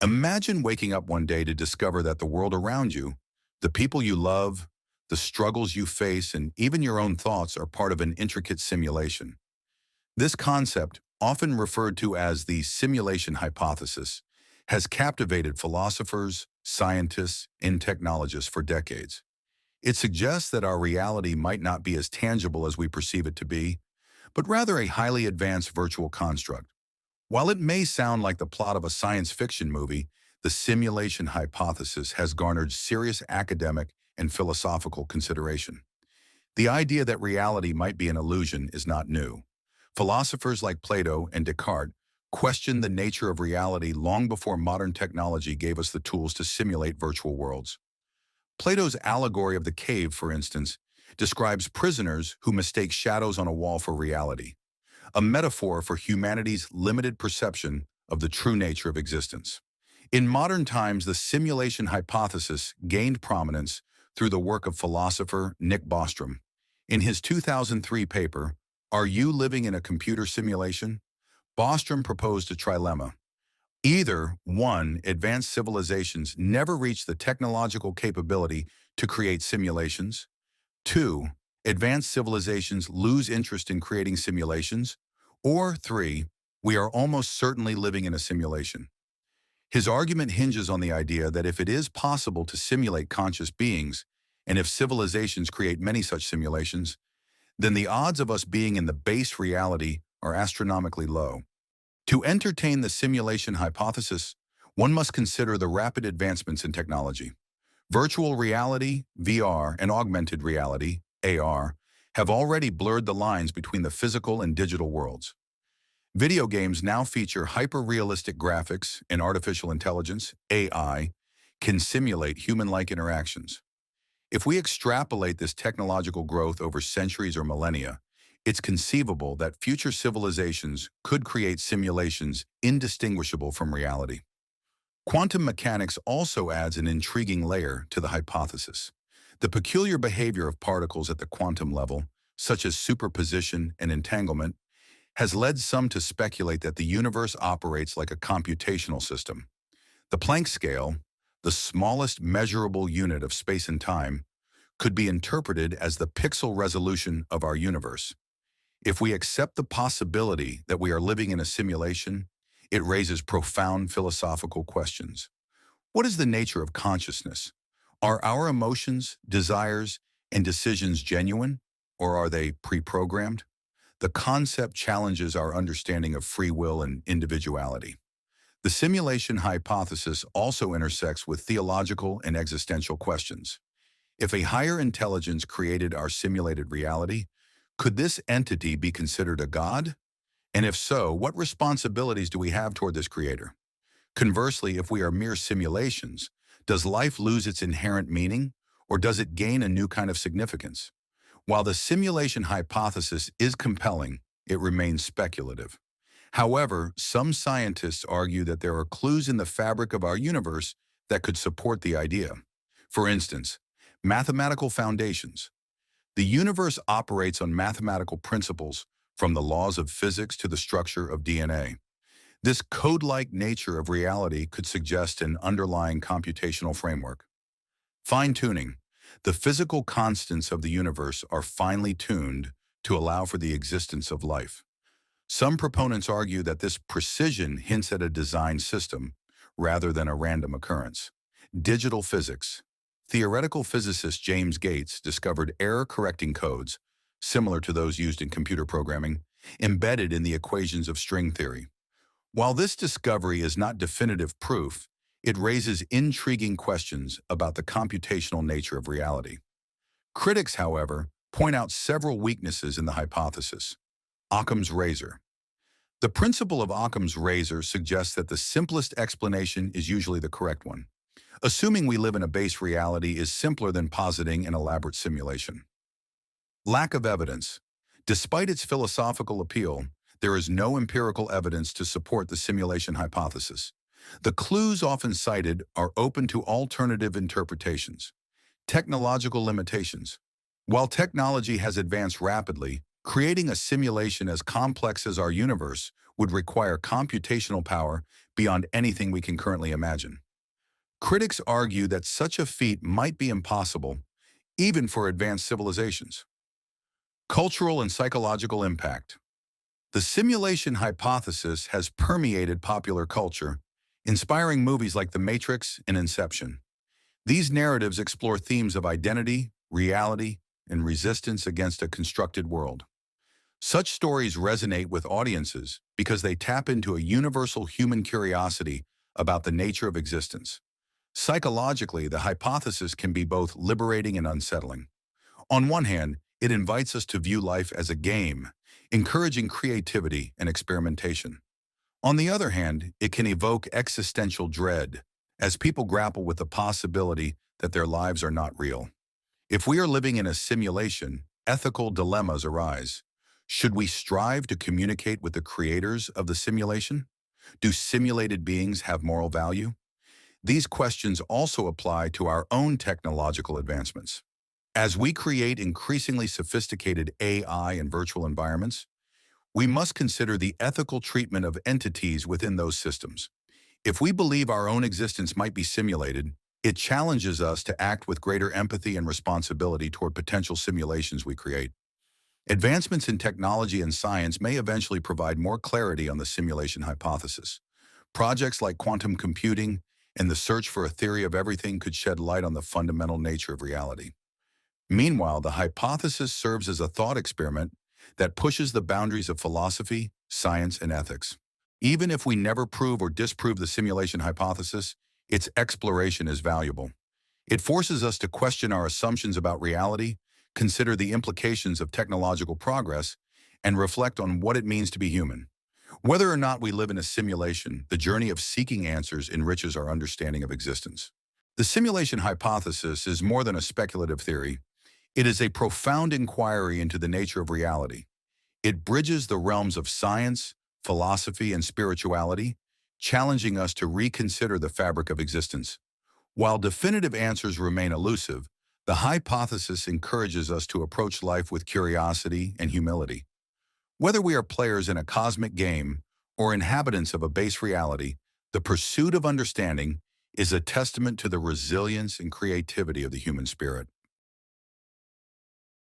Imagine waking up one day to discover that the world around you, the people you love, the struggles you face, and even your own thoughts are part of an intricate simulation. This concept, often referred to as the simulation hypothesis, has captivated philosophers, scientists, and technologists for decades. It suggests that our reality might not be as tangible as we perceive it to be, but rather a highly advanced virtual construct. While it may sound like the plot of a science fiction movie, the simulation hypothesis has garnered serious academic and philosophical consideration. The idea that reality might be an illusion is not new. Philosophers like Plato and Descartes questioned the nature of reality long before modern technology gave us the tools to simulate virtual worlds. Plato's allegory of the cave, for instance, describes prisoners who mistake shadows on a wall for reality, a metaphor for humanity's limited perception of the true nature of existence. In modern times, the simulation hypothesis gained prominence through the work of philosopher Nick Bostrom. In his 2003 paper, Are You Living in a Computer Simulation? Bostrom proposed a trilemma. Either, one, advanced civilizations never reach the technological capability to create simulations; two, advanced civilizations lose interest in creating simulations; or three, we are almost certainly living in a simulation. His argument hinges on the idea that if it is possible to simulate conscious beings, and if civilizations create many such simulations, then the odds of us being in the base reality are astronomically low. To entertain the simulation hypothesis, one must consider the rapid advancements in technology. Virtual reality, VR, and augmented reality, AR, have already blurred the lines between the physical and digital worlds. Video games now feature hyper-realistic graphics, and artificial intelligence, AI, can simulate human-like interactions. If we extrapolate this technological growth over centuries or millennia, it's conceivable that future civilizations could create simulations indistinguishable from reality. Quantum mechanics also adds an intriguing layer to the hypothesis. The peculiar behavior of particles at the quantum level, such as superposition and entanglement, has led some to speculate that the universe operates like a computational system. The Planck scale, the smallest measurable unit of space and time, could be interpreted as the pixel resolution of our universe. If we accept the possibility that we are living in a simulation, it raises profound philosophical questions. What is the nature of consciousness? Are our emotions, desires, and decisions genuine, or are they pre-programmed? The concept challenges our understanding of free will and individuality. The simulation hypothesis also intersects with theological and existential questions. If a higher intelligence created our simulated reality, could this entity be considered a god? And if so, what responsibilities do we have toward this creator? Conversely, if we are mere simulations, does life lose its inherent meaning, or does it gain a new kind of significance? While the simulation hypothesis is compelling, it remains speculative. However, some scientists argue that there are clues in the fabric of our universe that could support the idea. For instance, mathematical foundations. The universe operates on mathematical principles, from the laws of physics to the structure of DNA. This code-like nature of reality could suggest an underlying computational framework. Fine-tuning. The physical constants of the universe are finely tuned to allow for the existence of life. Some proponents argue that this precision hints at a design system rather than a random occurrence. Digital physics. Theoretical physicist James Gates discovered error-correcting codes, similar to those used in computer programming, embedded in the equations of string theory. While this discovery is not definitive proof, it raises intriguing questions about the computational nature of reality. Critics, however, point out several weaknesses in the hypothesis. Occam's razor. The principle of Occam's razor suggests that the simplest explanation is usually the correct one. Assuming we live in a base reality is simpler than positing an elaborate simulation. Lack of evidence. Despite its philosophical appeal, there is no empirical evidence to support the simulation hypothesis. The clues often cited are open to alternative interpretations. Technological limitations. While technology has advanced rapidly, creating a simulation as complex as our universe would require computational power beyond anything we can currently imagine. Critics argue that such a feat might be impossible, even for advanced civilizations. Cultural and psychological impact. The simulation hypothesis has permeated popular culture, inspiring movies like The Matrix and Inception. These narratives explore themes of identity, reality, and resistance against a constructed world. Such stories resonate with audiences because they tap into a universal human curiosity about the nature of existence. Psychologically, the hypothesis can be both liberating and unsettling. On one hand, it invites us to view life as a game, encouraging creativity and experimentation. On the other hand, it can evoke existential dread as people grapple with the possibility that their lives are not real. If we are living in a simulation, ethical dilemmas arise. Should we strive to communicate with the creators of the simulation? Do simulated beings have moral value? These questions also apply to our own technological advancements. As we create increasingly sophisticated AI and virtual environments, we must consider the ethical treatment of entities within those systems. If we believe our own existence might be simulated, it challenges us to act with greater empathy and responsibility toward potential simulations we create. Advancements in technology and science may eventually provide more clarity on the simulation hypothesis. Projects like quantum computing and the search for a theory of everything could shed light on the fundamental nature of reality. Meanwhile, the hypothesis serves as a thought experiment that pushes the boundaries of philosophy, science, and ethics. Even if we never prove or disprove the simulation hypothesis, its exploration is valuable. It forces us to question our assumptions about reality, consider the implications of technological progress, and reflect on what it means to be human. Whether or not we live in a simulation, the journey of seeking answers enriches our understanding of existence. The simulation hypothesis is more than a speculative theory. It is a profound inquiry into the nature of reality. It bridges the realms of science, philosophy, and spirituality, challenging us to reconsider the fabric of existence. While definitive answers remain elusive, the hypothesis encourages us to approach life with curiosity and humility. Whether we are players in a cosmic game or inhabitants of a base reality, the pursuit of understanding is a testament to the resilience and creativity of the human spirit.